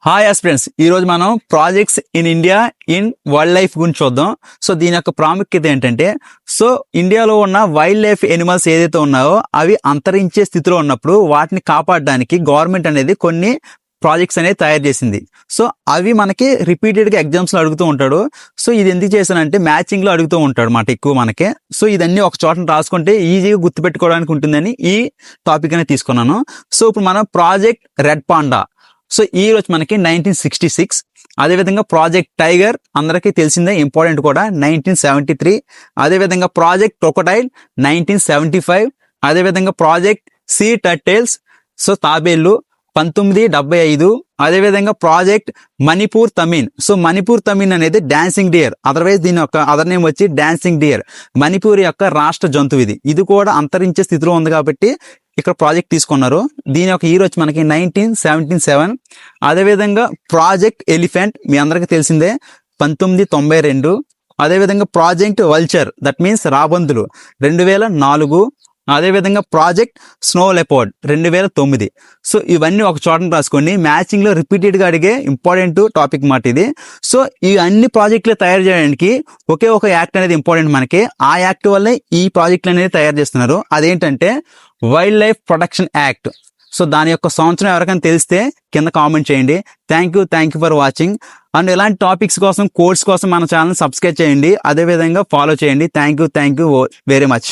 Hi aspirants, ఈ రోజు మనం projects in India in wild life గురించి చూద్దాం. సో దీని యొక్క ప్రాముఖ్యత ఏంటంటే, సో ఇండియాలో ఉన్న వైల్డ్ లైఫ్ ఎనిమల్స్ ఏదైతే ఉన్నాయో అవి అంతరించే స్థితిలో ఉన్నప్పుడు వాటిని కాపాడడానికి గవర్నమెంట్ అనేది కొన్ని ప్రాజెక్ట్స్ అనేది తయారు చేసింది. సో అవి మనకి రిపీటెడ్గా ఎగ్జామ్స్లో అడుగుతూ ఉంటాడు. సో ఇది ఎందుకు చేశానంటే మ్యాచింగ్లో అడుగుతూ ఉంటాడు మాట ఎక్కువ మనకి. సో ఇదన్నీ ఒక చోట రాసుకుంటే ఈజీగా గుర్తుపెట్టుకోవడానికి ఉంటుందని ఈ టాపిక్ అనేది తీసుకున్నాను. సో ఇప్పుడు మనం ప్రాజెక్ట్ రెడ్ పాండా, సో ఈ రోజు మనకి 1966, అదేవిధంగా ప్రాజెక్ట్ టైగర్ అందరికీ తెలిసిందే, ఇంపార్టెంట్ కూడా 1973, అదేవిధంగా ప్రాజెక్ట్ క్రొకోడైల్ 1975, అదేవిధంగా ప్రాజెక్ట్ సీ టర్టిల్స్ సో తాబేళ్లు 1975, అదేవిధంగా ప్రాజెక్ట్ మణిపూర్ తమిన్. సో మణిపూర్ తమిన్ అనేది డాన్సింగ్ డియర్, అదర్వైజ్ దీని యొక్క అదర్ నేమ్ వచ్చి డాన్సింగ్ డియర్. మణిపూర్ యొక్క రాష్ట్ర జంతువు ఇది కూడా అంతరించే స్థితిలో ఉంది కాబట్టి ఇక్కడ ప్రాజెక్ట్ తీసుకున్నారు. దీని యొక్క ఇయర్ వచ్చి మనకి 1977. అదేవిధంగా ప్రాజెక్ట్ ఎలిఫెంట్ మీ అందరికీ తెలిసిందే 1992. అదేవిధంగా ప్రాజెక్ట్ వల్చర్ దట్ మీన్స్ రాబందులు 2004. అదేవిధంగా ప్రాజెక్ట్ స్నో లెపర్డ్ 2009. సో ఇవన్నీ ఒక చోట రాసుకోండి. మ్యాచింగ్లో రిపీటెడ్గా అడిగే ఇంపార్టెంట్ టాపిక్ మాట ఇది. సో ఈ అన్ని ప్రాజెక్టులు తయారు చేయడానికి ఒకే ఒక యాక్ట్ అనేది ఇంపార్టెంట్ మనకి. ఆ యాక్ట్ వల్లే ఈ ప్రాజెక్టులు అనేది తయారు చేస్తున్నారు. అదేంటంటే wild life protection act. So దాని యొక్క సంవత్సరం ఎవరికైనా తెలిస్తే కింద కామెంట్ చేయండి. Thank you for watching. And ఇలాంటి టాపిక్స్ కోసం, కోర్స్ కోసం మన ఛానల్ సబ్స్క్రైబ్ చేయండి, అదేవిధంగా ఫాలో చేయండి. Thank you very much.